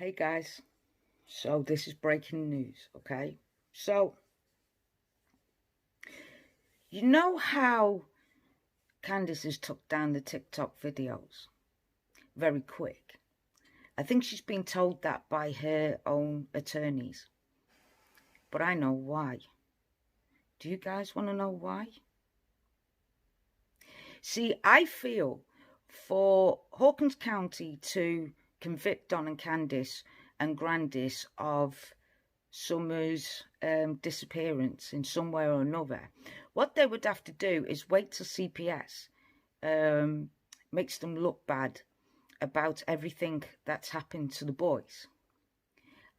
Hey guys, so this is breaking news, okay? So, you know how Candice has took down the TikTok videos very quick? I think she's been told that by her own attorneys. But I know why. Do you guys want to know why? See, I feel for Hawkins County to convict Don and Candice and Grandis of Summer's disappearance in some way or another, what they would have to do is wait till CPS makes them look bad about everything that's happened to the boys.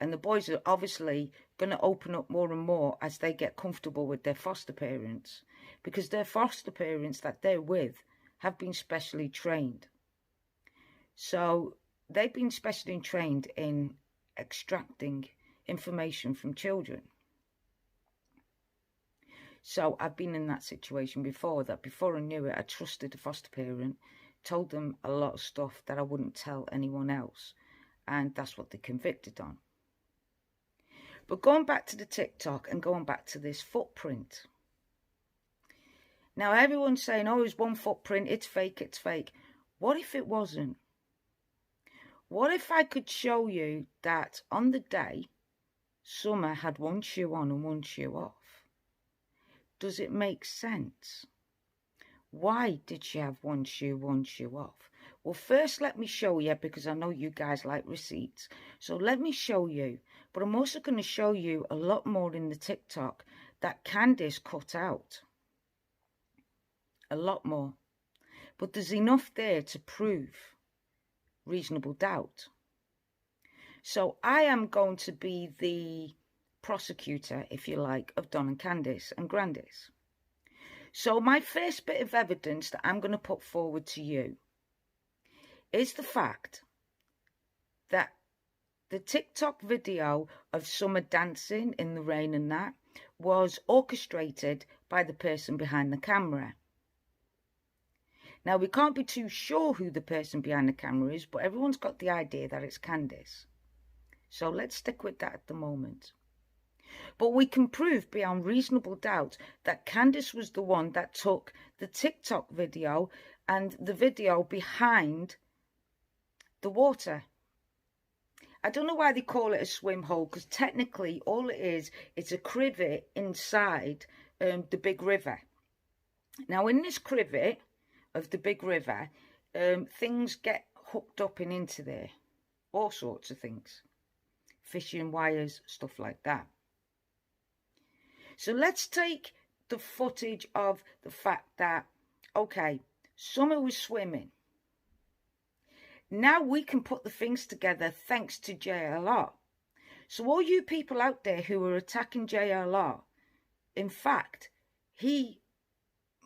And the boys are obviously going to open up more and more as they get comfortable with their foster parents, because their foster parents that they're with have been specially trained. So they've been specially trained in extracting information from children. So I've been in that situation before, that before I knew it, I trusted a foster parent, told them a lot of stuff that I wouldn't tell anyone else, and that's what they convicted on. But going back to the TikTok and going back to this footprint. Now everyone's saying, oh, it's one footprint, it's fake, it's fake. What if it wasn't? What if I could show you that on the day, Summer had one shoe on and one shoe off? Does it make sense? Why did she have one shoe off? Well, first let me show you, because I know you guys like receipts. So let me show you. But I'm also going to show you a lot more in the TikTok that Candice cut out. A lot more. But there's enough there to prove reasonable doubt. So I am going to be the prosecutor, if you like, of Don and Candice and Grandis. So my first bit of evidence that I'm going to put forward to you is the fact that the TikTok video of Summer dancing in the rain and that was orchestrated by the person behind the camera. Now, we can't be too sure who the person behind the camera is, but everyone's got the idea that it's Candice. So let's stick with that at the moment. But we can prove beyond reasonable doubt that Candice was the one that took the TikTok video and the video behind the water. I don't know why they call it a swim hole, because technically all it is, it's a crivet inside the big river. Now, in this crivet of the big river, things get hooked up and into there. All sorts of things. Fishing wires, stuff like that. So let's take the footage of the fact that, okay, Summer was swimming. Now we can put the things together thanks to JLR. So all you people out there who are attacking JLR, in fact, he,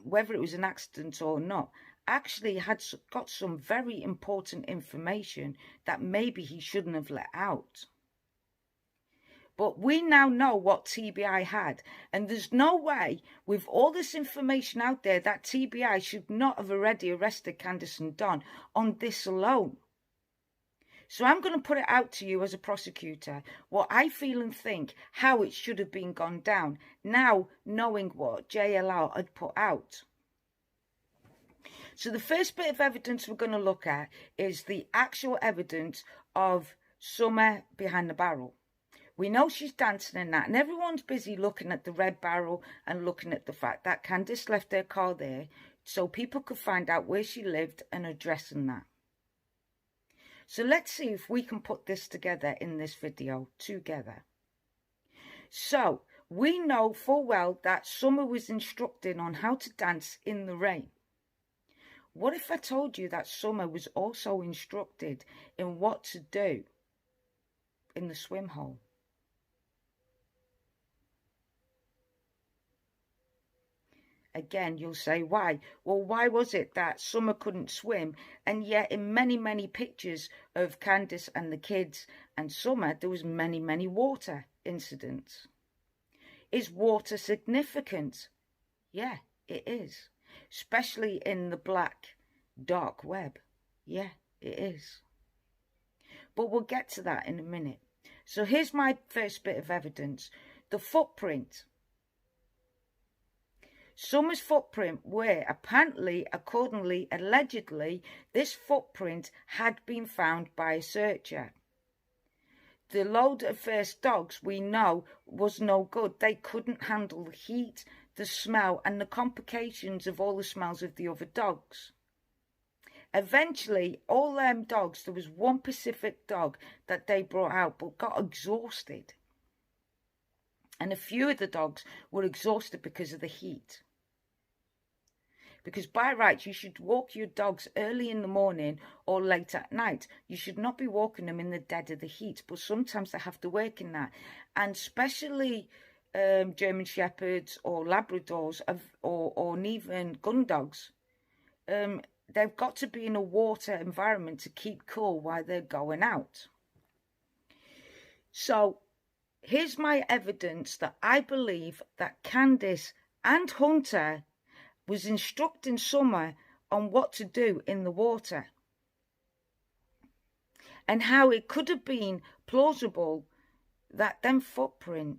whether it was an accident or not, actually had got some very important information that maybe he shouldn't have let out. But we now know what TBI had. And there's no way, with all this information out there, that TBI should not have already arrested Candice and Don on this alone. So I'm going to put it out to you as a prosecutor, what I feel and think, how it should have been gone down, now knowing what JLR had put out. So the first bit of evidence we're going to look at is the actual evidence of Summer behind the barrel. We know she's dancing in that, and everyone's busy looking at the red barrel and looking at the fact that Candice left her car there so people could find out where she lived and address and that. So let's see if we can put this together in this video together. So we know full well that Summer was instructed on how to dance in the rain. What if I told you that Summer was also instructed in what to do in the swim hole? Again, you'll say, why? Well, why was it that Summer couldn't swim, and yet in many, many pictures of Candice and the kids and Summer, there was many, many water incidents? Is water significant? Yeah, it is. Especially in the black, dark web. Yeah, it is. But we'll get to that in a minute. So here's my first bit of evidence. The footprint. Summer's footprint, where apparently, accordingly, allegedly, this footprint had been found by a searcher. The load of first dogs, we know, was no good. They couldn't handle the heat, the smell, and the complications of all the smells of the other dogs. Eventually, all them dogs, there was one Pacific dog that they brought out but got exhausted. And a few of the dogs were exhausted because of the heat. Because by rights, you should walk your dogs early in the morning or late at night. You should not be walking them in the dead of the heat. But sometimes they have to work in that. And especially German Shepherds or Labradors or even gun dogs, they've got to be in a water environment to keep cool while they're going out. So here's my evidence that I believe that Candice and Hunter was instructing Summer on what to do in the water, and how it could have been plausible that that footprint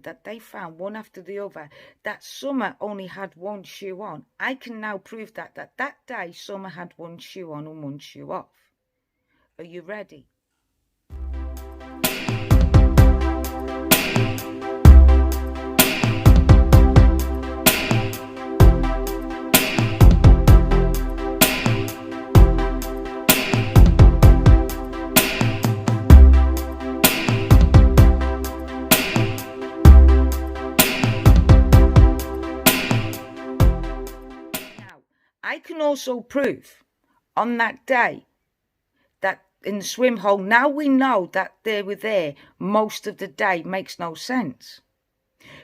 that they found one after the other, that Summer only had one shoe on. I can now prove that that day Summer had one shoe on and one shoe off. Are you ready? I can also prove on that day that in the swim hole, now we know that they were there most of the day, makes no sense.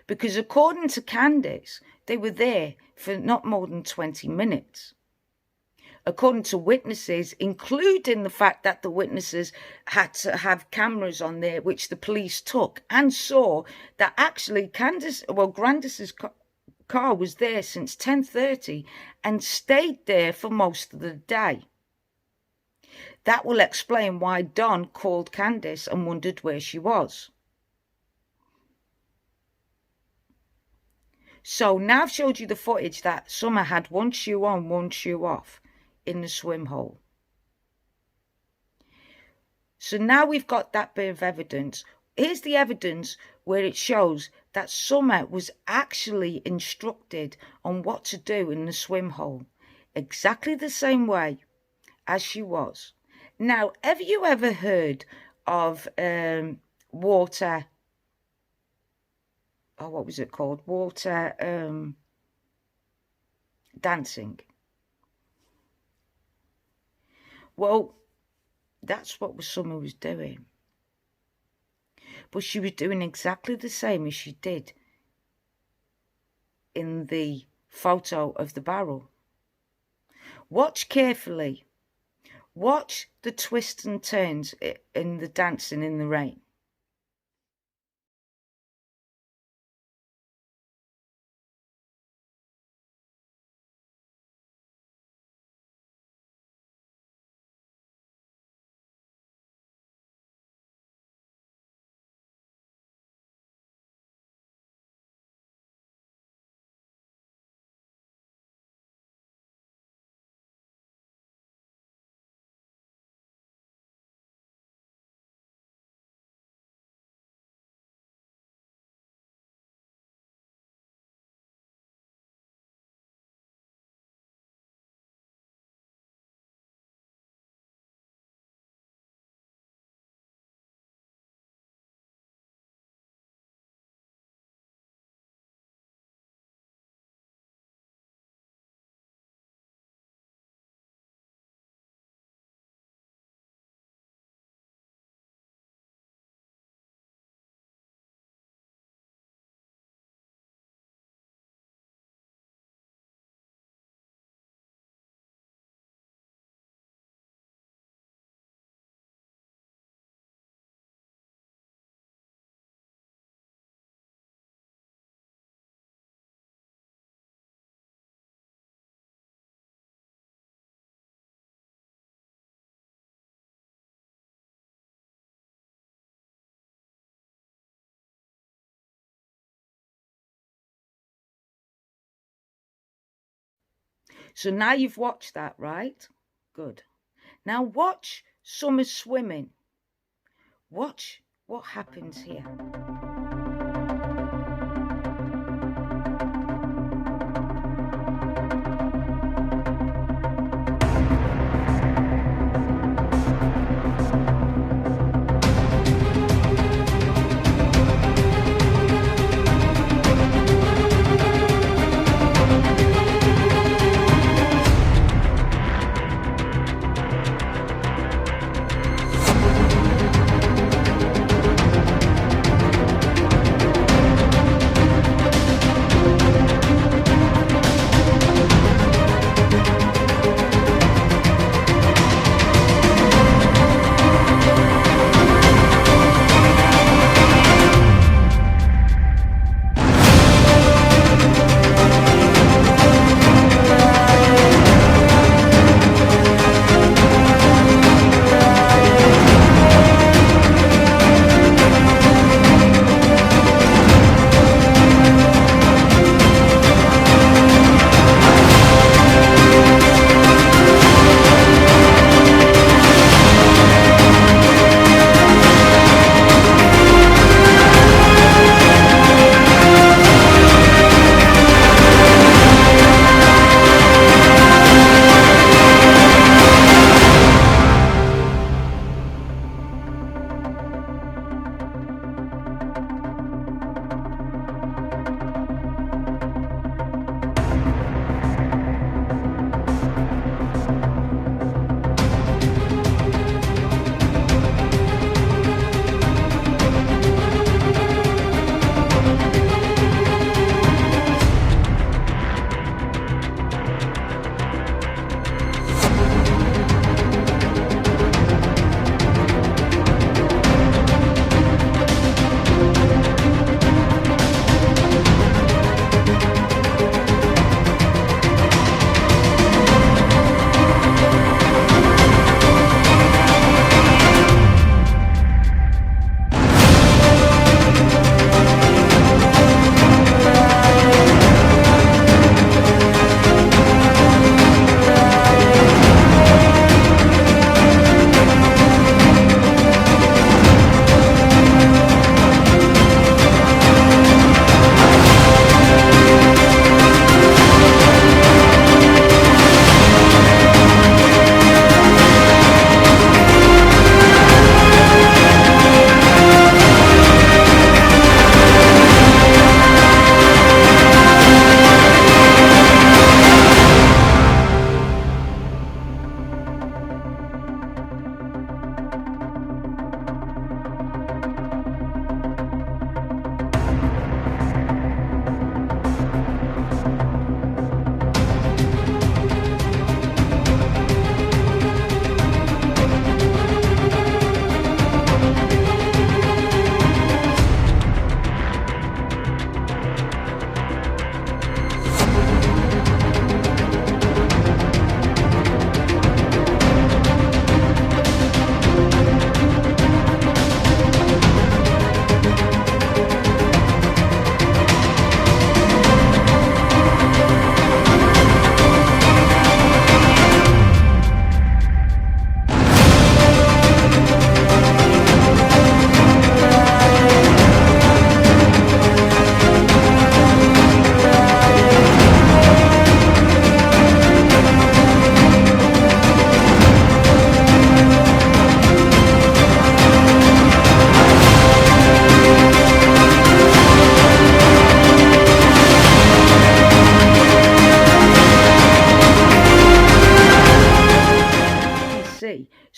Because according to Candice, they were there for not more than 20 minutes. According to witnesses, including the fact that the witnesses had to have cameras on there, which the police took and saw that actually Grandis's car was there since 10:30 and stayed there for most of the day. That will explain why Don called Candice and wondered where she was. So now I've showed you the footage that Summer had one shoe on, one shoe off in the swim hole. So now we've got that bit of evidence. Here's the evidence where it shows that Summer was actually instructed on what to do in the swim hole, exactly the same way as she was. Now, have you ever heard of water? Oh, what was it called? Water dancing. Well, that's what Summer was doing. But she was doing exactly the same as she did in the photo of the barrel. Watch carefully. Watch the twists and turns in the dancing in the rain. So now you've watched that, right? Good. Now watch Summer swimming. Watch what happens here.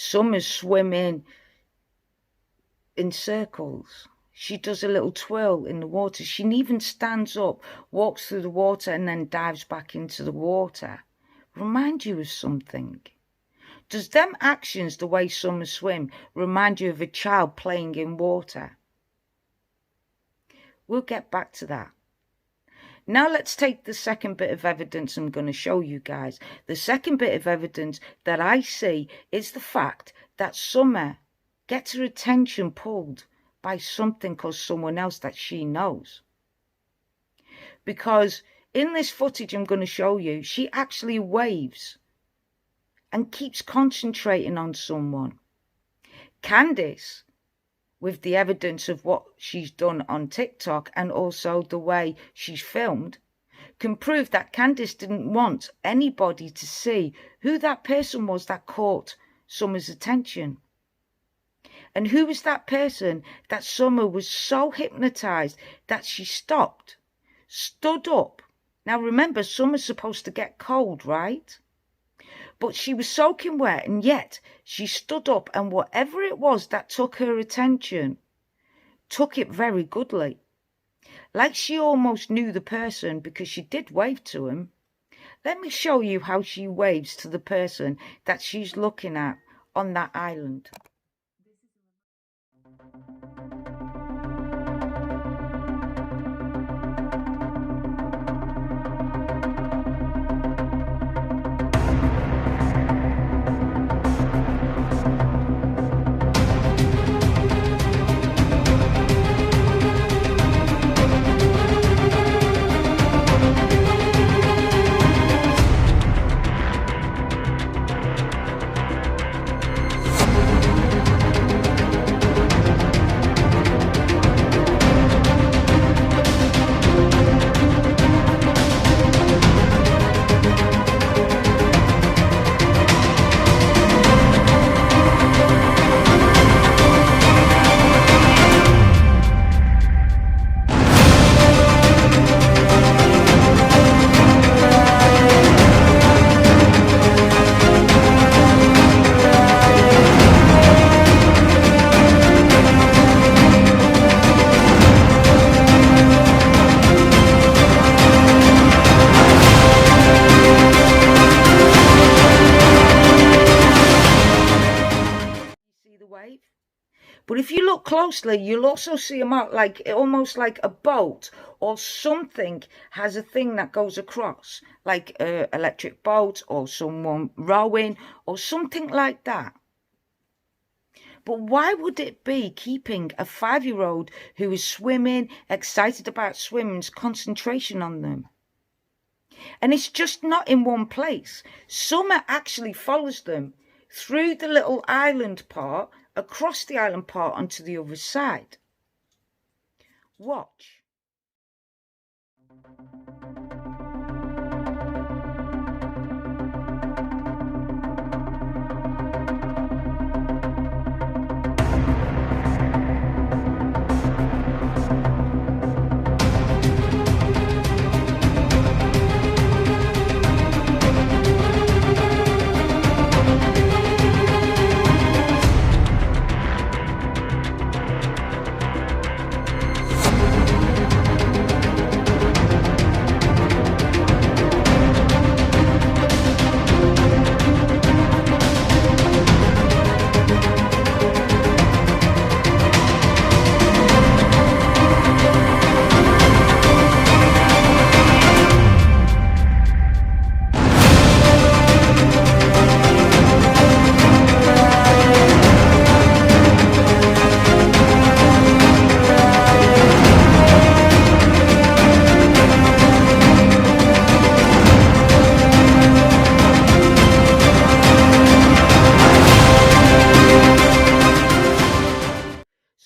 Summer's swimming in circles. She does a little twirl in the water. She even stands up, walks through the water, and then dives back into the water. Remind you of something? Does them actions, the way Summer swim, remind you of a child playing in water? We'll get back to that. Now let's take the second bit of evidence I'm going to show you guys. The second bit of evidence that I see is the fact that Summer gets her attention pulled by something or someone else that she knows. Because In this footage I'm going to show you, she actually waves and keeps concentrating on someone. Candice, with the evidence of what she's done on TikTok and also the way she's filmed, can prove that Candice didn't want anybody to see who that person was that caught Summer's attention. And who was that person that Summer was so hypnotized that she stopped, stood up. Now remember, Summer's supposed to get cold, right? But she was soaking wet, and yet she stood up, and whatever it was that took her attention, took it very goodly. Like she almost knew the person because she did wave to him. Let me show you how she waves to the person that she's looking at on that island. But if you look closely, you'll also see them out like almost like a boat or something has a thing that goes across, like an electric boat or someone rowing or something like that. But why would it be keeping a 5-year-old who is swimming, excited about swimming's concentration on them? And it's just not in one place. Summer actually follows them through the little island part, across the island part onto the other side. Watch.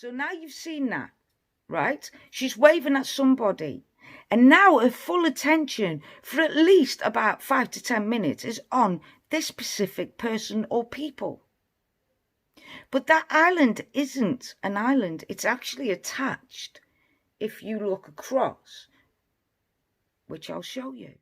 So now you've seen that, right? She's waving at somebody. And now her full attention for at least about 5 to 10 minutes is on this specific person or people. But that island isn't an island. It's actually attached if you look across, which I'll show you.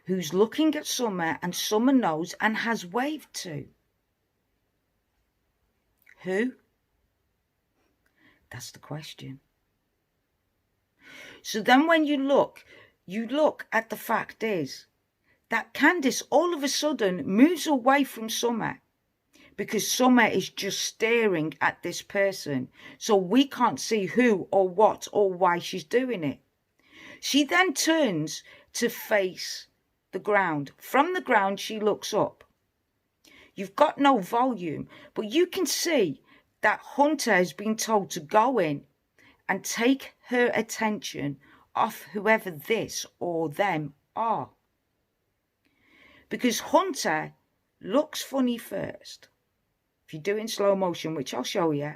who's looking at Summer and Summer knows and has waved to. Who? That's the question. So then when you look at the fact is that Candice all of a sudden moves away from Summer because Summer is just staring at this person. So we can't see who or what or why she's doing it. She then turns to face the ground. From the ground, she looks up. You've got no volume, but you can see that Hunter has been told to go in and take her attention off whoever this or them are. Because Hunter looks funny first. If you do it in slow motion, which I'll show you,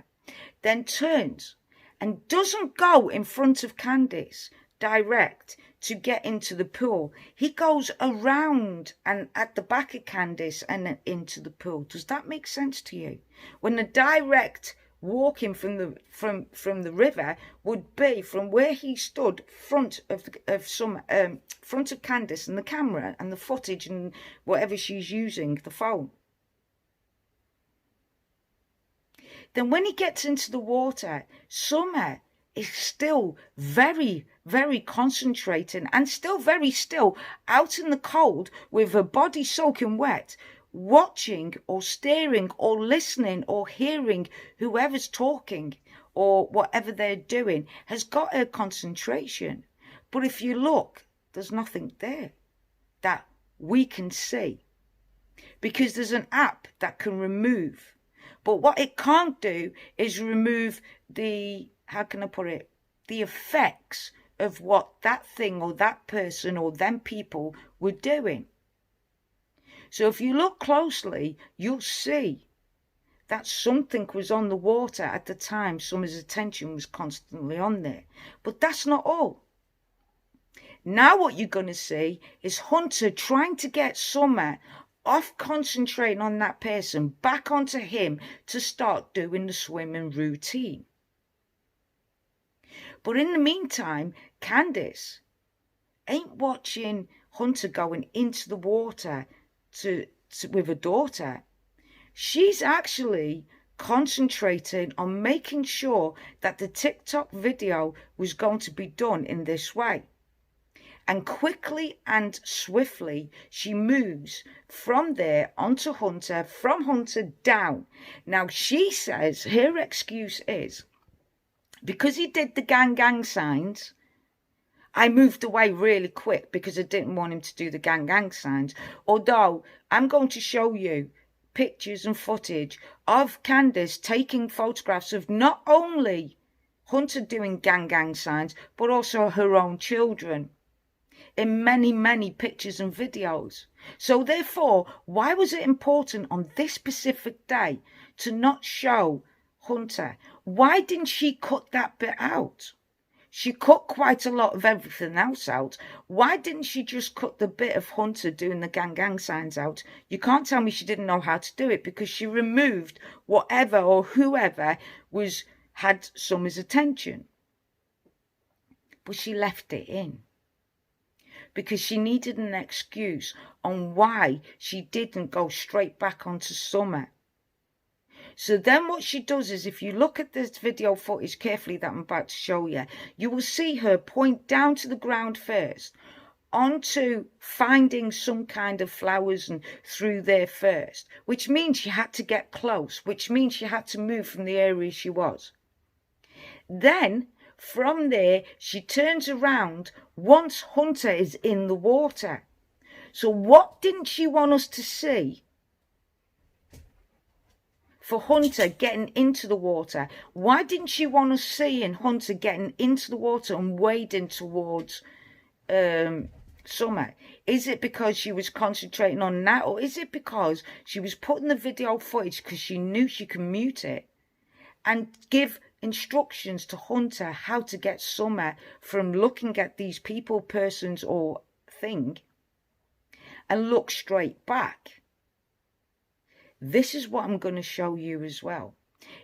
then turns and doesn't go in front of Candice direct to get into the pool. He goes around and at the back of Candice and into the pool. Does that make sense to you? When the direct walking from the river would be from where he stood front of Candice and the camera and the footage and whatever she's using, the phone. Then when he gets into the water, Summer is still very, very concentrating and still very still out in the cold with her body soaking wet, watching or staring or listening or hearing whoever's talking or whatever they're doing has got her concentration. But if you look, there's nothing there that we can see because there's an app that can remove. But what it can't do is remove the, how can I put it, the effects of what that thing or that person or them people were doing. So if you look closely, you'll see that something was on the water at the time. Summer's attention was constantly on there. But that's not all. Now what you're going to see is Hunter trying to get Summer off concentrating on that person, back onto him to start doing the swimming routine. But in the meantime, Candice ain't watching Hunter going into the water with her daughter. She's actually concentrating on making sure that the TikTok video was going to be done in this way. And quickly and swiftly, she moves from there onto Hunter, from Hunter down. Now, she says her excuse is, because he did the gang signs, I moved away really quick because I didn't want him to do the gang signs. Although, I'm going to show you pictures and footage of Candice taking photographs of not only Hunter doing gang signs, but also her own children in many, many pictures and videos. So therefore, why was it important on this specific day to not show Hunter? Why didn't she cut that bit out? She cut quite a lot of everything else out. Why didn't she just cut the bit of Hunter doing the gang signs out? You can't tell me she didn't know how to do it because she removed whatever or whoever had Summer's attention. But she left it in because she needed an excuse on why she didn't go straight back onto Summer. So then what she does is, if you look at this video footage carefully that I'm about to show you, you will see her point down to the ground first, onto finding some kind of flowers and through there first, which means she had to get close, which means she had to move from the area she was. Then from there, she turns around once Hunter is in the water. So what didn't she want us to see? For Hunter getting into the water. Why didn't she want us seeing Hunter getting into the water and wading towards Summer? Is it because she was concentrating on that, or is it because she was putting the video footage because she knew she could mute it and give instructions to Hunter how to get Summer from looking at these people, persons or thing and look straight back? This is what I'm going to show you as well.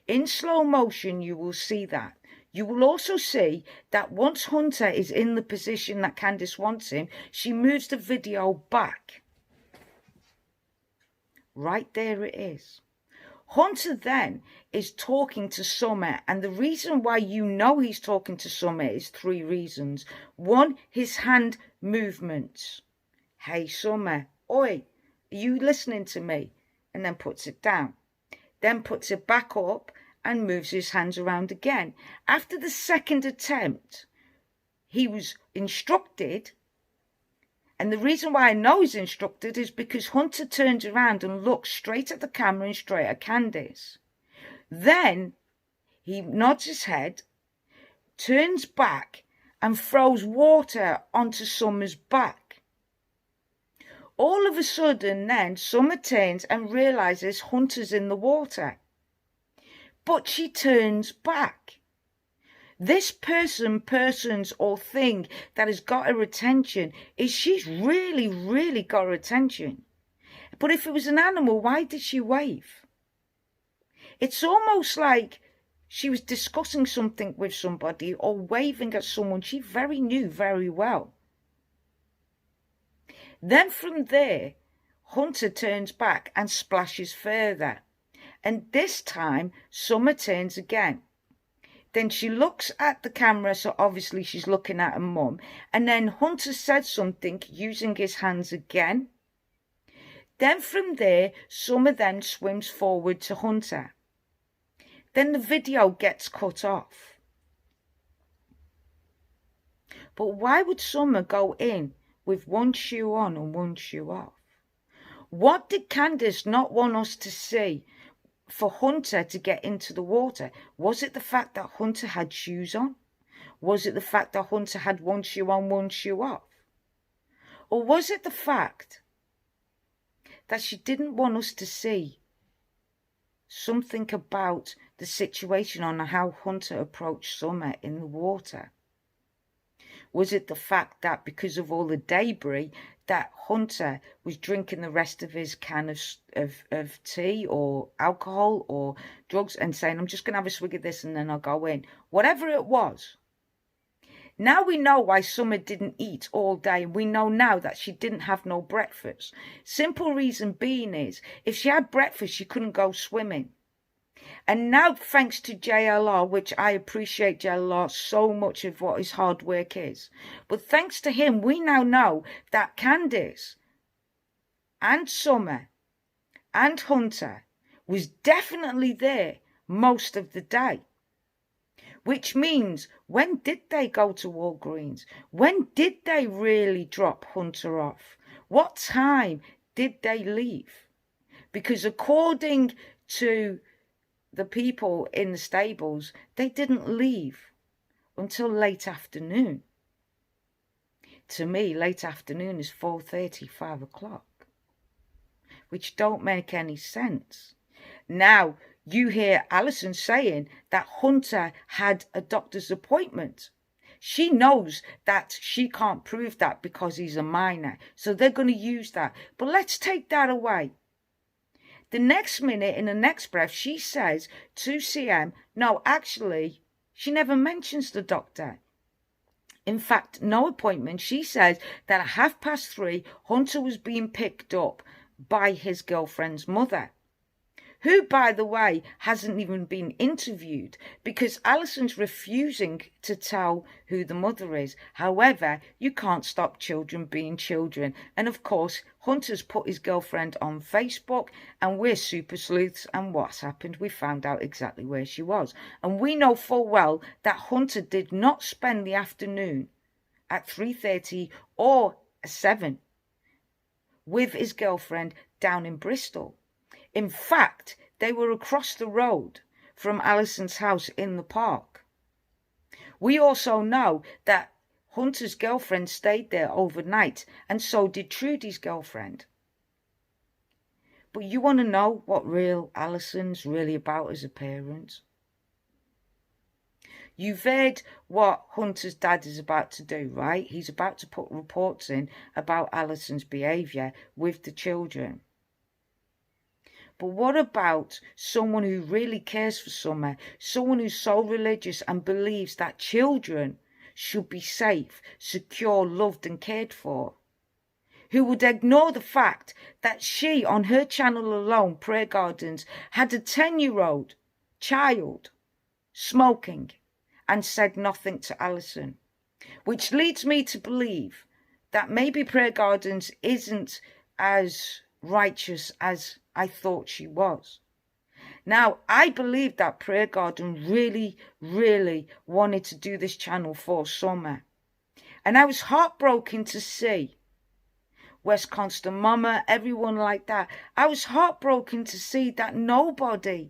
In slow motion, you will see that. You will also see that once Hunter is in the position that Candice wants him, she moves the video back. Right there it is. Hunter then is talking to Summer, and the reason why you know he's talking to Summer is 3 reasons. 1, his hand movements. Hey Summer, oi, are you listening to me? And then puts it down. Then puts it back up and moves his hands around again. After the second attempt, he was instructed. And the reason why I know he's instructed is because Hunter turns around and looks straight at the camera and straight at Candice. Then he nods his head, turns back and throws water onto Summer's back. All of a sudden then Summer turns and realises Hunter's in the water. But she turns back. This persons or thing that has got her attention is she's really got her attention. But if it was an animal, why did she wave? It's almost like she was discussing something with somebody or waving at someone she knew very well. Then from there, Hunter turns back and splashes further. And this time, Summer turns again. Then she looks at the camera, so obviously she's looking at her mum. And then Hunter said something using his hands again. Then from there, Summer then swims forward to Hunter. Then the video gets cut off. But why would Summer go in with one shoe on and one shoe off? What did Candice not want us to see for Hunter to get into the water? Was it the fact that Hunter had shoes on? Was it the fact that Hunter had one shoe on, one shoe off? Or was it the fact that she didn't want us to see something about the situation on how Hunter approached Summer in the water? Was it the fact that because of all the debris that Hunter was drinking the rest of his can of tea or alcohol or drugs and saying, I'm just going to have a swig of this and then I'll go in? Whatever it was. Now we know why Summer didn't eat all day, and we know now that she didn't have no breakfast. Simple reason being is, if she had breakfast, she couldn't go swimming. And now, thanks to JLR, which I appreciate JLR so much of what his hard work is, but thanks to him, we now know that Candice and Summer and Hunter was definitely there most of the day. Which means, when did they go to Walgreens? When did they really drop Hunter off? What time did they leave? Because according to the people in the stables, they didn't leave until late afternoon. To me, late afternoon is 4:30, 5 o'clock, which don't make any sense. Now, you hear Alison saying that Hunter had a doctor's appointment. She knows that she can't prove that because he's a minor, so they're going to use that. But let's take that away. The next minute, in the next breath, she says to CM, no, actually, she never mentions the doctor. In fact, no appointment. She says that at 3:30, Hunter was being picked up by his girlfriend's mother, who, by the way, hasn't even been interviewed because Alison's refusing to tell who the mother is. However, you can't stop children being children. And of course, Hunter's put his girlfriend on Facebook, and we're super sleuths, and what's happened? We found out exactly where she was. And we know full well that Hunter did not spend the afternoon at 3:30 or 7 with his girlfriend down in Bristol. In fact, they were across the road from Alison's house in the park. We also know that Hunter's girlfriend stayed there overnight, and so did Trudy's girlfriend. But you want to know what real Alison's really about as a parent? You've heard what Hunter's dad is about to do, right? He's about to put reports in about Alison's behaviour with the children. But what about someone who really cares for Summer, someone who's so religious and believes that children should be safe, secure, loved and cared for, who would ignore the fact that she, on her channel alone, Prayer Gardens, had a 10-year-old child smoking and said nothing to Alison? Which leads me to believe that maybe Prayer Gardens isn't as righteous as I thought she was. Now, I believe that Prayer Garden really, really wanted to do this channel for Summer. And I was heartbroken to see West Constant Mama, everyone like that. I was heartbroken to see that nobody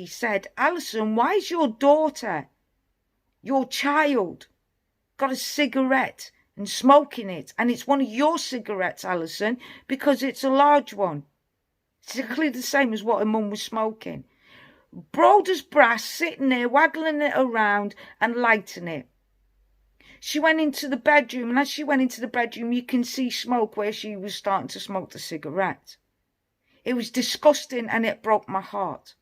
said, Alison, why is your daughter, your child, got a cigarette and smoking it? And it's one of your cigarettes, Alison, because it's a large one. It's exactly the same as what her mum was smoking. Broad as brass, sitting there, waggling it around and lighting it. She went into the bedroom, and as she went into the bedroom, you can see smoke where she was starting to smoke the cigarette. It was disgusting, and it broke my heart.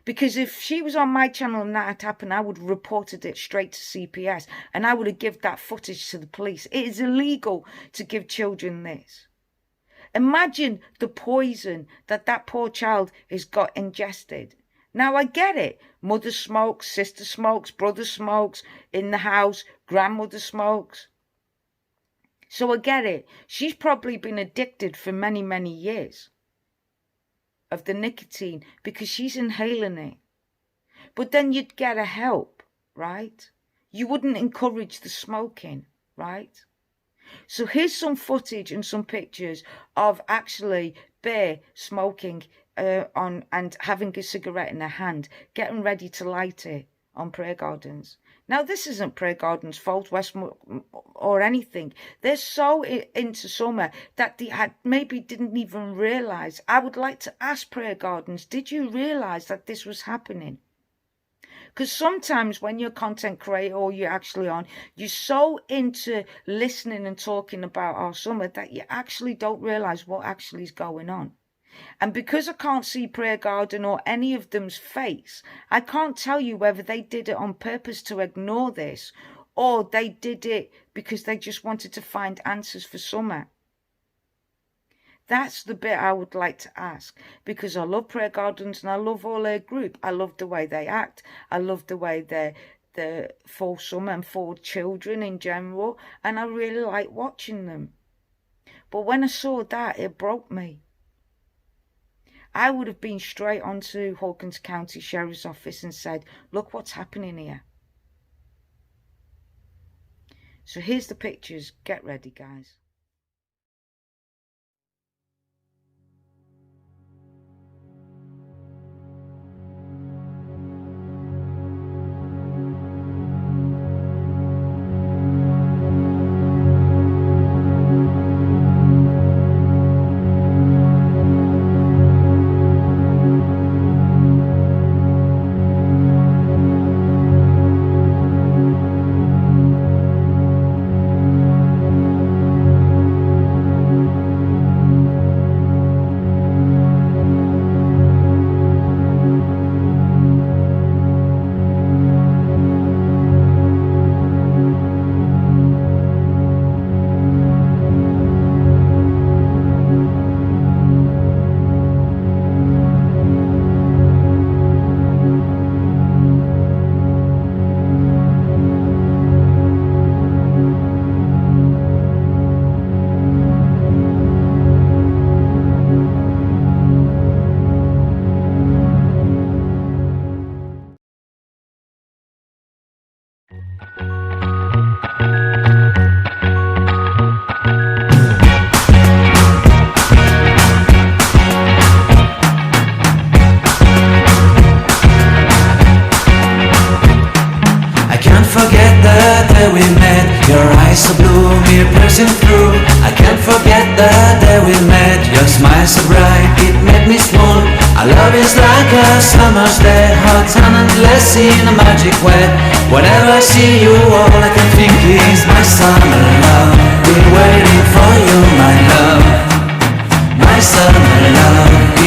Because if she was on my channel and that had happened, I would have reported it straight to CPS, and I would have given that footage to the police. It is illegal to give children this. Imagine the poison that that poor child has got ingested. Now, I get it. Mother smokes, sister smokes, brother smokes, in the house, grandmother smokes. So I get it. She's probably been addicted for many, many years of the nicotine because she's inhaling it. But then you'd get a help, right? You wouldn't encourage the smoking, right? So here's some footage and some pictures of actually Bear smoking on and having a cigarette in her hand, getting ready to light it on Prayer Gardens. Now, this isn't Prayer Gardens' fault, or anything. They're so into Summer that they maybe didn't even realise. I would like to ask Prayer Gardens, did you realise that this was happening? Because sometimes when you're a content creator or you're actually on, you're so into listening and talking about our Summer that you actually don't realise what actually is going on. And because I can't see Prayer Garden or any of them's face, I can't tell you whether they did it on purpose to ignore this or they did it because they just wanted to find answers for Summer. That's the bit I would like to ask, because I love Prayer Gardens and I love all their group. I love the way they act. I love the way they're for Summer and for children in general, and I really like watching them. But when I saw that, it broke me. I would have been straight onto Hawkins County Sheriff's Office and said, look what's happening here. So here's the pictures. Get ready, guys. We met, your eyes so blue, me piercing through. I can't forget the day we met, your smile so bright, it made me swoon. Our love is like a summer's day, hot and endless in a magic way. Whenever I see you, all I can think is my summer love. Been waiting for you, my love, my summer love.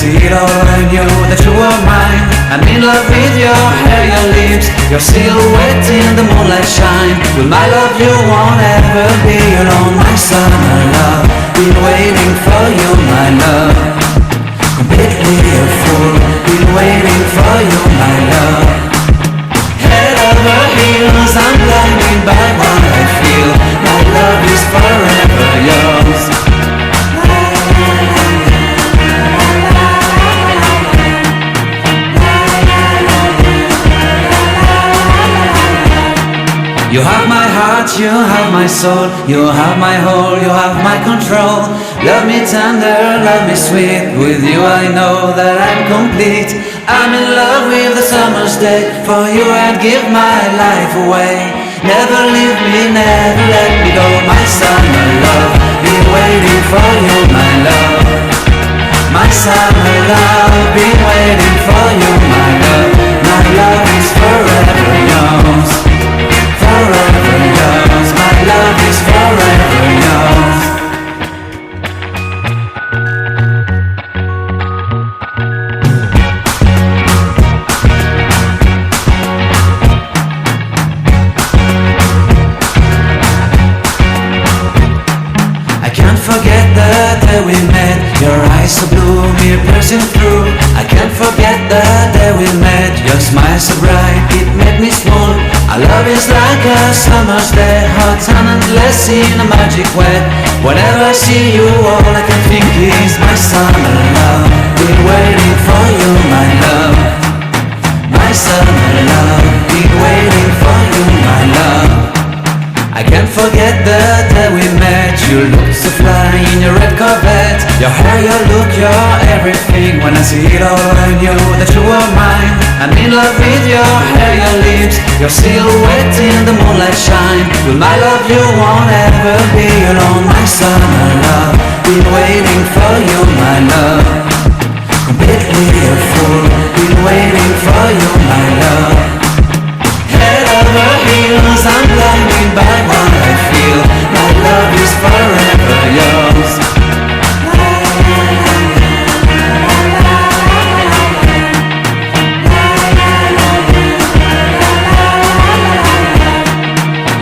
see it all, I knew that you were mine. I'm in love with your hair, your lips, your silhouette in the moonlight shine. With my love you won't ever be alone, my summer love. Been waiting for you, my love. Completely a fool, been waiting for you, my love. Head over heels, I'm blinded by what I feel. My love is forever yours. You have my heart, you have my soul, you have my whole, you have my control. Love me tender, love me sweet, with you I know that I'm complete. I'm in love with the summer's day, for you I'd give my life away. Never leave me, never let me go, my summer love. Been waiting for you, my love. My summer love, been waiting for you, my love. My love is forever yours. Forever yours, my love is forever yours. I can't forget the day we met. Your eyes so blue, me piercing through. I can't forget the day we met. Your smile so bright, it made me swoon. Our love is like a summer's day, hot and endless in a magic way. Whenever I see you, all I can think is my summer love. Been waiting for you, my love. My summer love. Been waiting for you, my love. I can't forget the day we met. You looked so fly in your red Corvette. Your hair, your look, your everything. When I see it all, I knew that you were mine. I'm in love with your hair, your lips, your silhouette in the moonlight shine. With my love you won't ever be alone, my summer love. Been waiting for you, my love. Completely a fool. Been waiting for you, my love. Head over heels, I'm blinded by what I feel. My love is forever yours.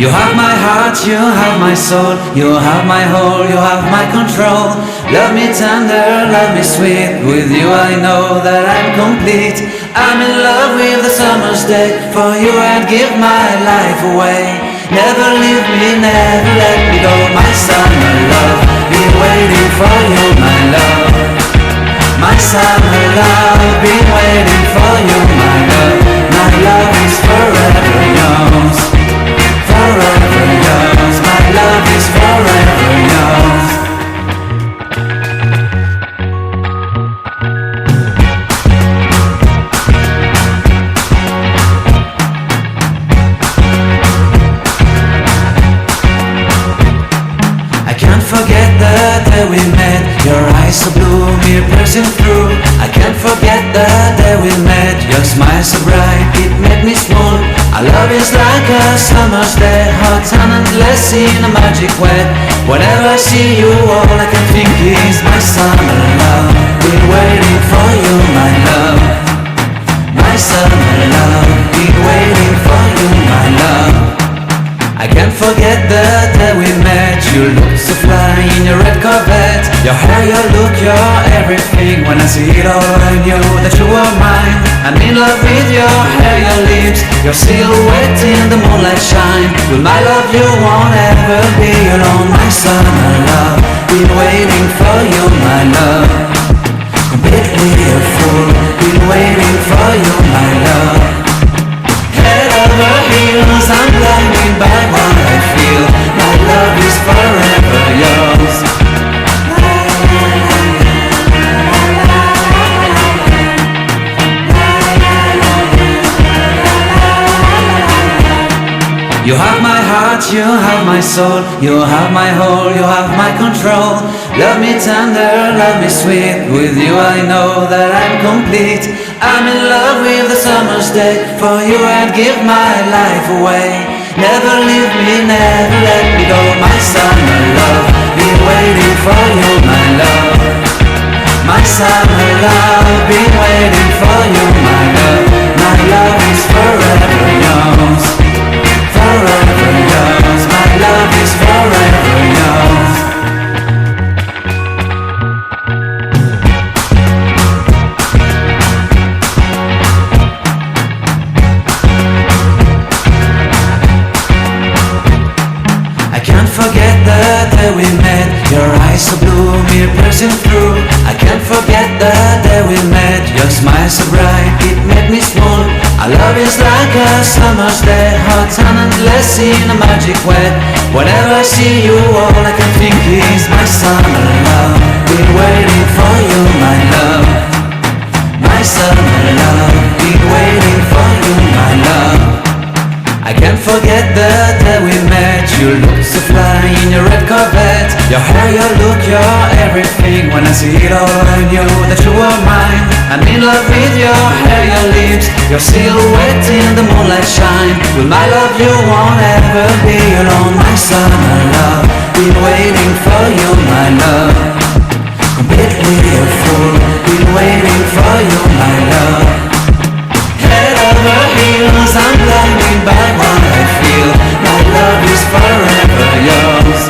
You have my heart, you have my soul, you have my whole, you have my control. Love me tender, love me sweet, with you I know that I'm complete. I'm in love with the summer's day, for you I'd give my life away. Never leave me, never let me go, my summer love. Been waiting for you, my love. My summer love, been waiting for you, my love. My love is forever yours. Forever yours, my love is forever yours. I can't forget the day we met. Your eyes so blue, me piercing through. I can't forget the day we met. Your smile so bright, it made me swoon. Our love is like a summer's day, hot and endless in a magic way. Whenever I see you, all I can think is my summer love. Been waiting for you, my love. My summer love. Been waiting for you, my love. I can't forget the day we met. You looked so fly in your red Corvette. Your hair, your look, your everything. When I see it all, I knew that you were mine. I'm in love with your hair, your lips, your silhouette in the moonlight shine. With my love you won't ever be alone, my summer love. Been waiting for you, my love. Completely a fool. Been waiting for you, my love. Head over heels, I'm blinded by what I feel. My love is forever yours. You have my heart, you have my soul, you have my whole, you have my control. Love me tender, love me sweet, with you I know that I'm complete. I'm in love with the summer's day, for you I'd give my life away. Never leave me, never let me go, my summer love. Been waiting for you, my love. My summer love, been waiting for you, my love. My love is forever yours, forever yours. My love is forever yours. I can't forget the day we met. Your eyes so blue, me piercing through. I can't forget the day we met. Your smile so bright, it made me swoon. Our love is like a summer's day, hot and endless in a magic way. Whenever I see you, all I can think is my summer love. Been waiting for you, my love. My summer love, been waiting for you, my love. I can't forget the day we met. You looked so fly in your red Corvette. Your hair, your look, your everything. When I see it all, I knew that you were mine. I'm in love with your hair, your lips, your silhouette in the moonlight shine. With my love you won't ever be alone. My summer love, been waiting for you, my love. Completely a fool, been waiting for you, my love. Head over heels, I'm blinded by what I feel. My love is forever yours.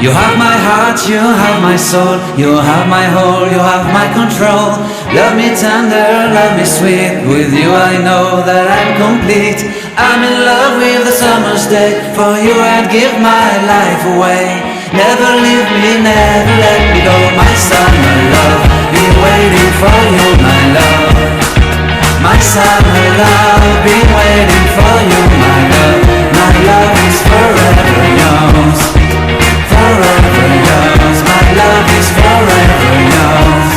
You have my heart, you have my soul, you have my whole, you have my control. Love me tender, love me sweet. With you I know that I'm complete. I'm in love with the summer's day. For you I'd give my life away. Never leave me, never let me go. My summer love, been waiting for you, my love. My summer love, been waiting for you, my love. My love is forever yours, forever yours. My love is forever yours.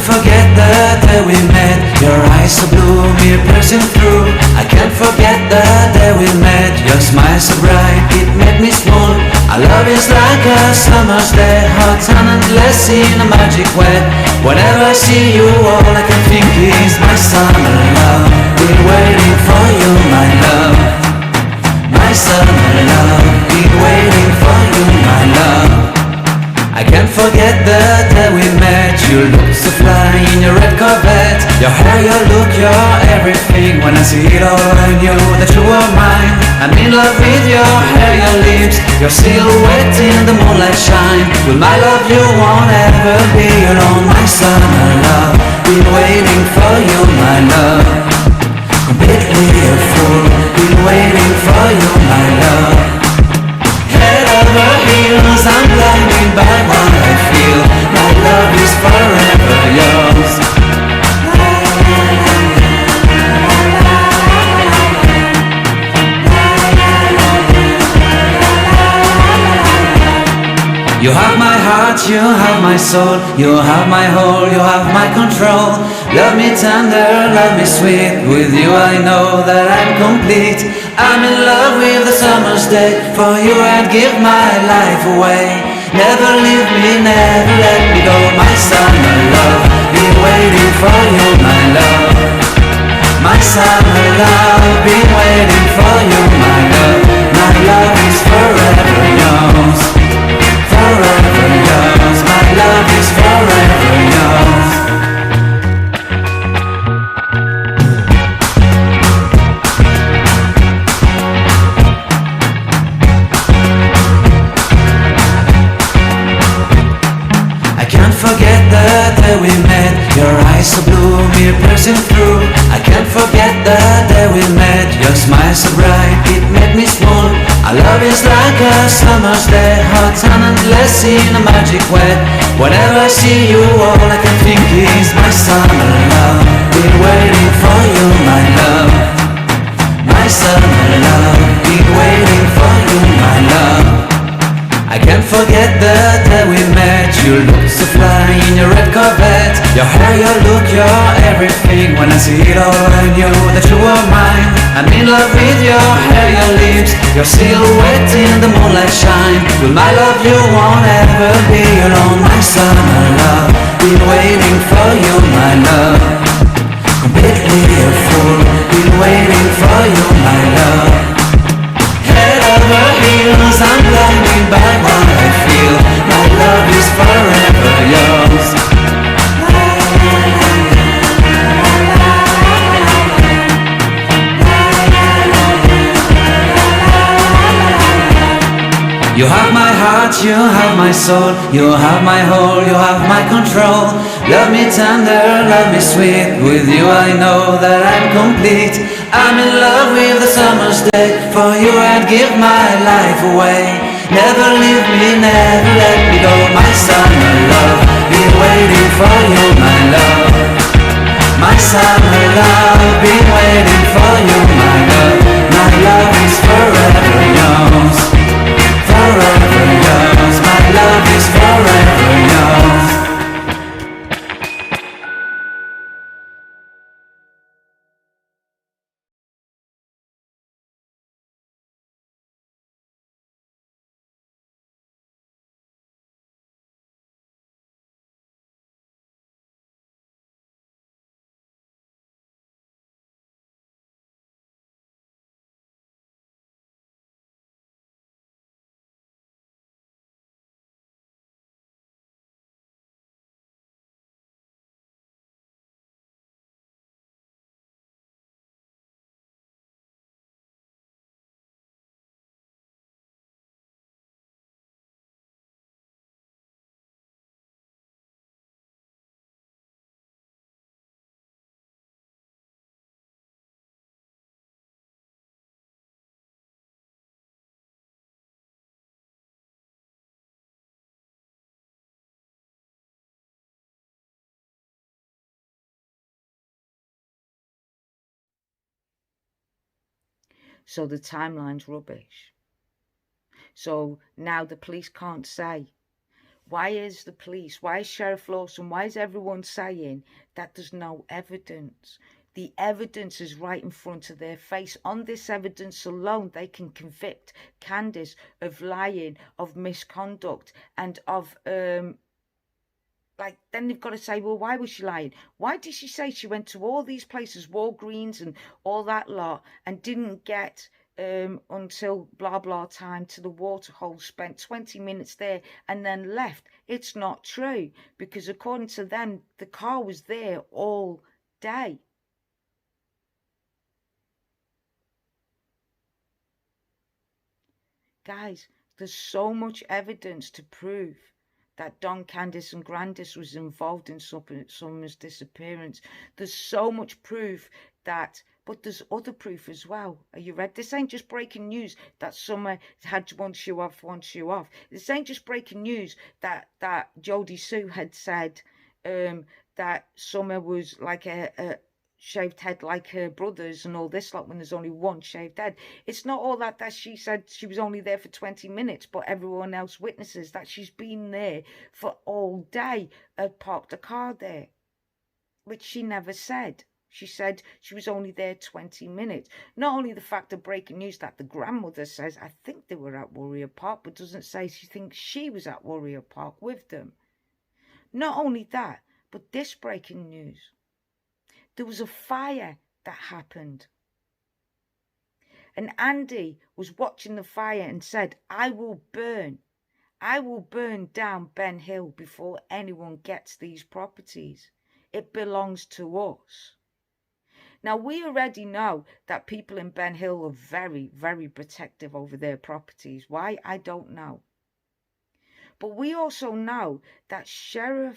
Forget the day we met. Your eyes so blue, me piercing through. I can't forget the day we met. Your smile so bright, it made me swoon. Our love is like a summer's day, hot and endless in a magic way. Whenever I see you, all I can think is my summer love. Been waiting for you, my love. My summer love, been waiting for you, my love. I can't forget the day we met. You looked so fly in your red Corvette. Your hair, your look, your everything. When I see it all, I knew that you were mine. I'm in love with your hair, your lips, your silhouette in the moonlight shine. With my love you won't ever be alone. My summer love, been waiting for you, my love. Completely a fool, been waiting for you, my love. Head over heels, I'm blinded by what I feel. My love is forever yours. You have my heart, you have my soul, you have my whole, you have my control. Love me tender, love me sweet. With you I know that I'm complete. I'm in love with the summer's day. For you I'd give my life away. Never leave me, never let me go. My summer love, been waiting for you, my love. My summer love, been waiting for you, my love. My love is forever yours, forever yours. My love is forever yours. I can't forget the day we met. Your eyes so blue, me piercing through. I can't forget the day we met. Your smile so bright, it made me swoon. Our love is like a summer's day, hot and endless in a magic way. Whenever I see you, all I can think is my summer love. Been waiting for you, my love. My summer love, been waiting for you, my love. I can't forget the day we met. You looked so fly in your red Corvette. Your Your hair, your look, your everything. When I see it all, I knew that you were mine. I'm in love with your hair, your lips, your silhouette in the moonlight shine. With my love you won't ever be alone, my summer love. Been waiting for you, my love. Completely a fool. Been waiting for you, my love. Head over heels, I'm blinded by what I feel. My love is forever yours. You have my heart, you have my soul, you have my whole, you have my control. Love me tender, love me sweet, with you I know that I'm complete. I'm in love with the summer's day, for you I'd give my life away. Never leave me, never let me go, my summer love. Been waiting for you, my love. My summer love, been waiting for you, my love. My love is forever yours. Forever yours, my love is forever yours. So the timeline's rubbish. So now the police can't say. Why is Sheriff Lawson, why is everyone saying that there's no evidence? The evidence is right in front of their face. On this evidence alone, they can convict Candice of lying, of misconduct, and of then they've got to say, well, why was she lying? Why did she say she went to all these places, Walgreens and all that lot, and didn't get until blah blah time to the waterhole, spent 20 minutes there and then left? It's not true, because according to them, the car was there all day. Guys, there's so much evidence to prove that Don Candice and Grandis was involved in Summer's disappearance. There's so much proof that, but there's other proof as well. Are you ready? This ain't just breaking news that Summer had one shoe off, one shoe off. This ain't just breaking news that Jodie Sue had said that Summer was like a shaved head like her brothers and all this lot when there's only one shaved head. It's not all that she said she was only there for 20 minutes, but everyone else witnesses that she's been there for all day, parked a car there, which she never said. She said she was only there 20 minutes. Not only the fact of breaking news that the grandmother says, I think they were at Warrior Park, but doesn't say she thinks she was at Warrior Park with them. Not only that, but this breaking news. There was a fire that happened. And Andy was watching the fire and said, I will burn down Ben Hill before anyone gets these properties. It belongs to us. Now, we already know that people in Ben Hill are very, very protective over their properties. Why? I don't know. But we also know that Don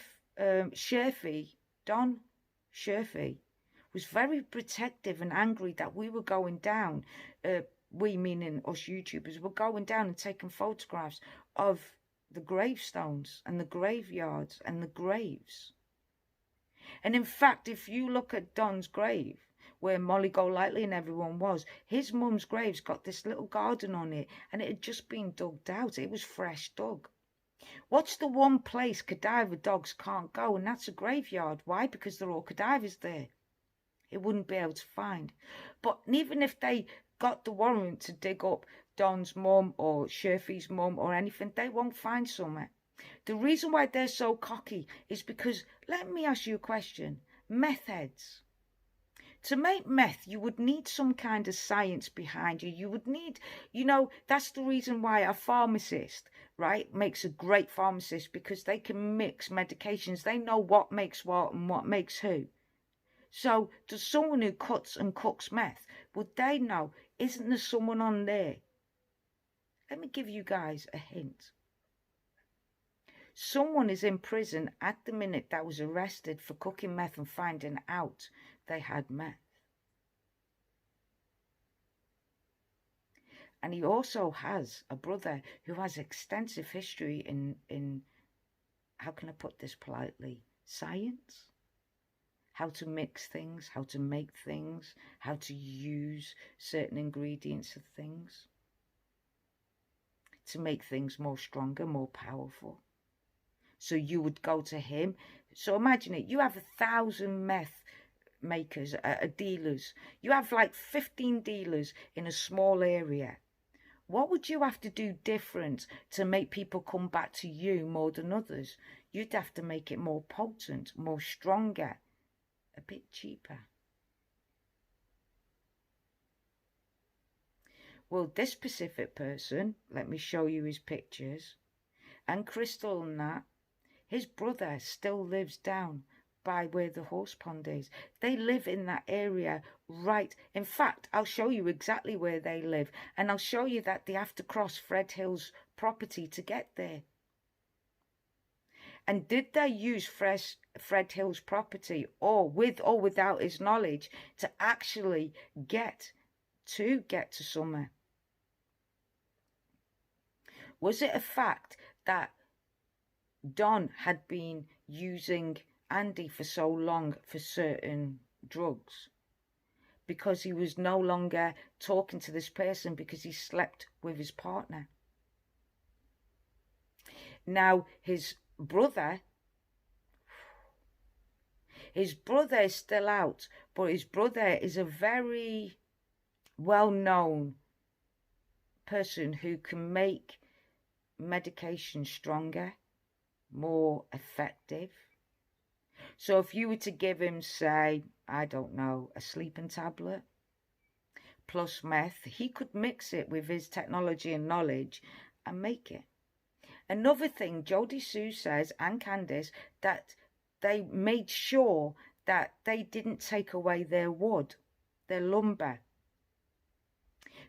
Sherfy, was very protective and angry that we were going down, we meaning us YouTubers, were going down and taking photographs of the gravestones and the graveyards and the graves. And in fact, if you look at Don's grave, where Molly Golightly and everyone was, his mum's grave's got this little garden on it, and it had just been dug out. It was fresh dug. What's the one place cadaver dogs can't go? And that's a graveyard. Why? Because they're all cadavers there. It wouldn't be able to find. But even if they got the warrant to dig up Don's mum or Sherfy's mum or anything, they won't find somewhere. The reason why they're so cocky is because, let me ask you a question. Meth heads. To make meth, you would need some kind of science behind you. You would need, that's the reason why a pharmacist, right, makes a great pharmacist, because they can mix medications. They know what makes what and what makes who. So does someone who cuts and cooks meth, would they know, isn't there someone on there? Let me give you guys a hint. Someone is in prison at the minute that was arrested for cooking meth and finding out they had meth. And he also has a brother who has extensive history in how can I put this politely, science? How to mix things, how to make things, how to use certain ingredients of things to make things more stronger, more powerful. So you would go to him. So imagine it, you have 1,000 meth makers, dealers. You have like 15 dealers in a small area. What would you have to do different to make people come back to you more than others? You'd have to make it more potent, more stronger, a bit cheaper. Well, this specific person, let me show you his pictures, and Crystal and that, his brother still lives down by where the horse pond is. They live in that area, right? In fact, I'll show you exactly where they live, and I'll show you that they have to cross Fred Hill's property to get there. And did they use Fred Hill's property, or with or without his knowledge, to actually get to Summer? Was it a fact that Don had been using Andy for so long for certain drugs because he was no longer talking to this person because he slept with his partner? Now his brother is still out, but his brother is a very well-known person who can make medication stronger, more effective. So if you were to give him, say, I don't know, a sleeping tablet plus meth, he could mix it with his technology and knowledge and make it. Another thing, Jodie Sue says, and Candice, that they made sure that they didn't take away their wood, their lumber,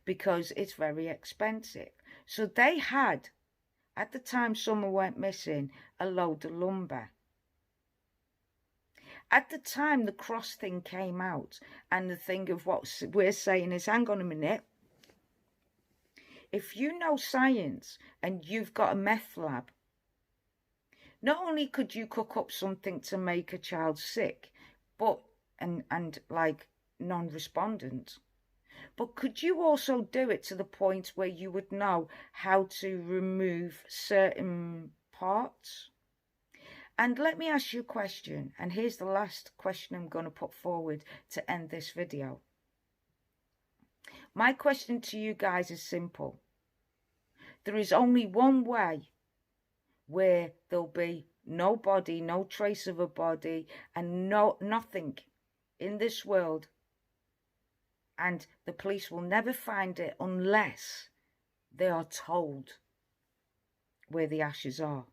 because it's very expensive. So they had, at the time Summer went missing, a load of lumber. At the time the cross thing came out, and the thing of what we're saying is, hang on a minute, if you know science and you've got a meth lab, not only could you cook up something to make a child sick, but and like non-respondent, but could you also do it to the point where you would know how to remove certain parts? And let me ask you a question, and here's the last question I'm going to put forward to end this video. My question to you guys is simple. There is only one way where there'll be no body, no trace of a body, and nothing in this world, and the police will never find it unless they are told where the ashes are.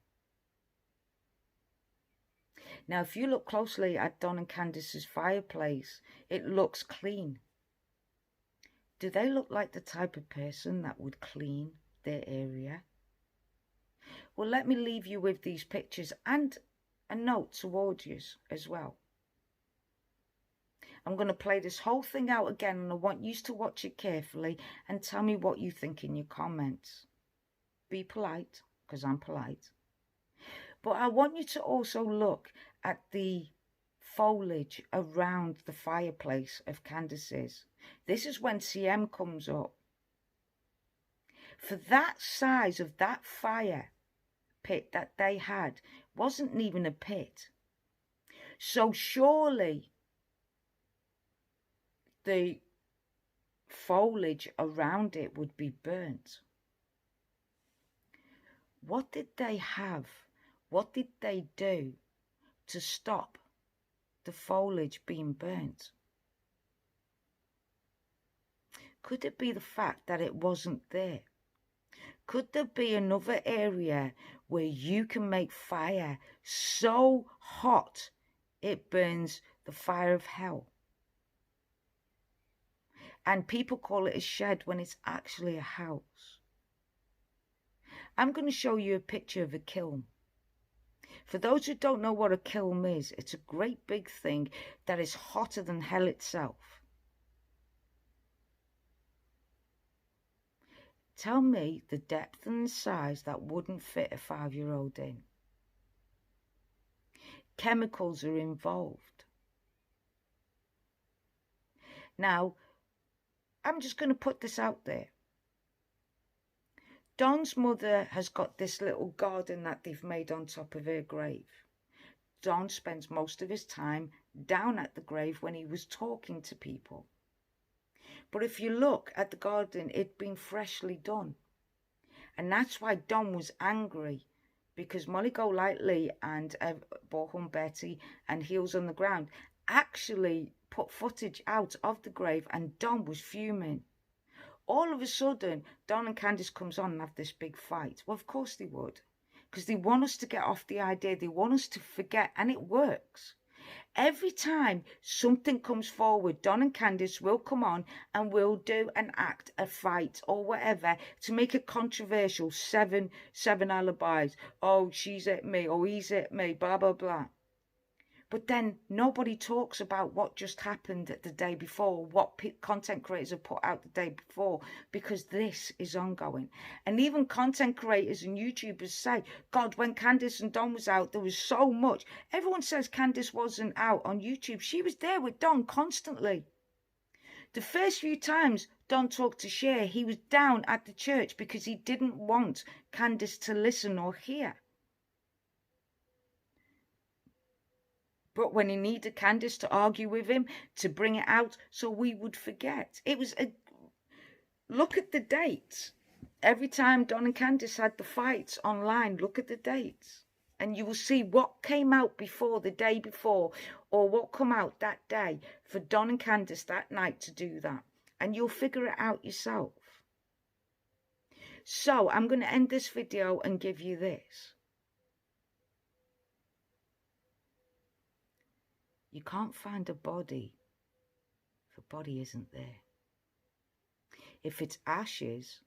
Now, if you look closely at Don and Candice's fireplace, it looks clean. Do they look like the type of person that would clean their area? Well, let me leave you with these pictures and a note towards you as well. I'm going to play this whole thing out again, and I want you to watch it carefully and tell me what you think in your comments. Be polite, because I'm polite. But I want you to also look at the foliage around the fireplace of Candice's. This is when CM comes up. For that size of that fire pit that they had wasn't even a pit. So surely the foliage around it would be burnt. What did they have? What did they do to stop the foliage being burnt? Could it be the fact that it wasn't there? Could there be another area where you can make fire so hot it burns the fire of hell? And people call it a shed when it's actually a house. I'm going to show you a picture of a kiln. For those who don't know what a kiln is, it's a great big thing that is hotter than hell itself. Tell me the depth and the size that wouldn't fit a 5-year-old in. Chemicals are involved. Now, I'm just going to put this out there. Don's mother has got this little garden that they've made on top of her grave. Don spends most of his time down at the grave when he was talking to people. But if you look at the garden, it'd been freshly done. And that's why Don was angry, because Molly Golightly and Bohun Betty and Heels on the Ground actually put footage out of the grave, and Don was fuming. All of a sudden, Don and Candice comes on and have this big fight. Well, of course they would, because they want us to get off the idea. They want us to forget, and it works. Every time something comes forward, Don and Candice will come on and will do an act, a fight or whatever to make it controversial. Seven alibis. Oh, she's at me. Oh, he's at me. Blah, blah, blah. But then nobody talks about what just happened the day before, what content creators have put out the day before, because this is ongoing. And even content creators and YouTubers say, God, when Candice and Don was out, there was so much. Everyone says Candice wasn't out on YouTube. She was there with Don constantly. The first few times Don talked to Cher, he was down at the church because he didn't want Candice to listen or hear. But when he needed Candice to argue with him, to bring it out so we would forget. It was a... Look at the dates. Every time Don and Candice had the fights online, look at the dates. And you will see what came out before, the day before, or what come out that day for Don and Candice that night to do that. And you'll figure it out yourself. So I'm going to end this video and give you this. You can't find a body if a body isn't there. If it's ashes,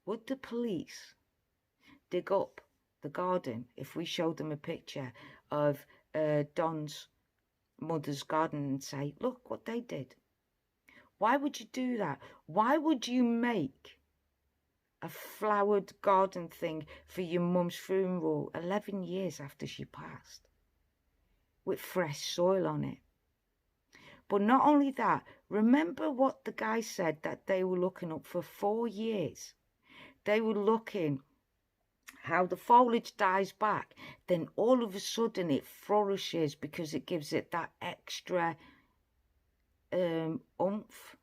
would the police dig up the garden if we showed them a picture of Don's mother's garden and say, look what they did? Why would you do that? Why would you make a flowered garden thing for your mum's funeral 11 years after she passed? With fresh soil on it. But not only that, remember what the guy said that they were looking up for 4 years. They were looking how the foliage dies back, then all of a sudden it flourishes because it gives it that extra oomph.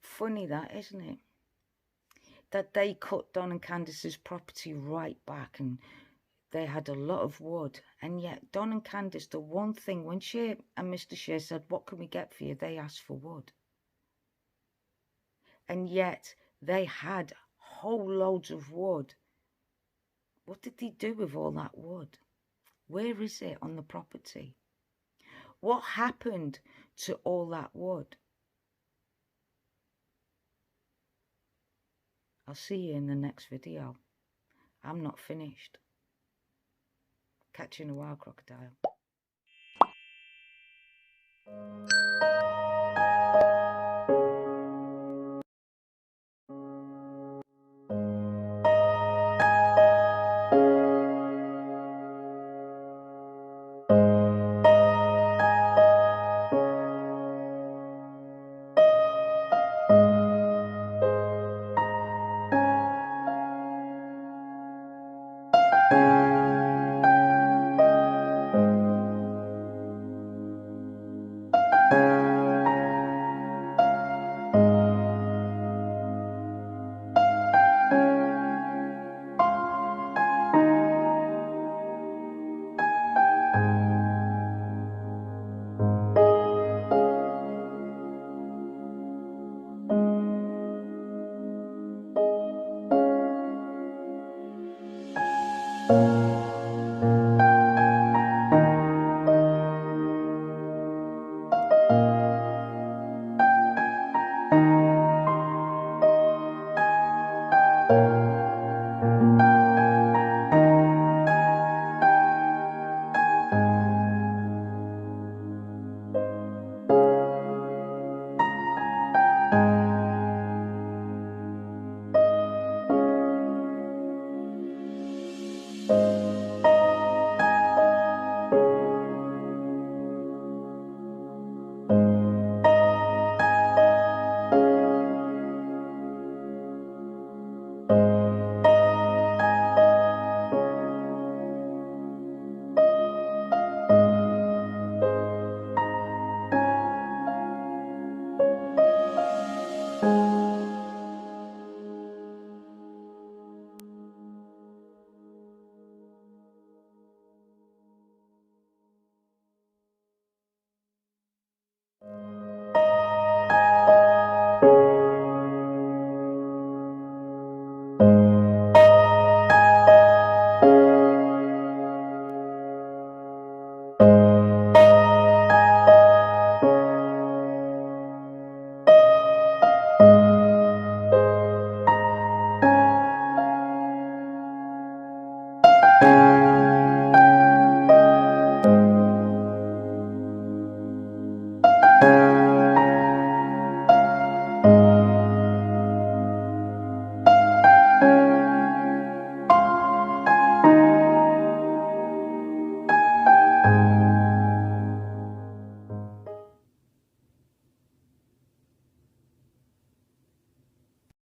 Funny that, isn't it? That they cut Don and Candice's property right back, and they had a lot of wood. And yet Don and Candice, the one thing, when Cher and Mr. Cher said, what can we get for you? They asked for wood. And yet they had whole loads of wood. What did they do with all that wood? Where is it on the property? What happened to all that wood? I'll see you in the next video. I'm not finished. Catch you in a while, crocodile.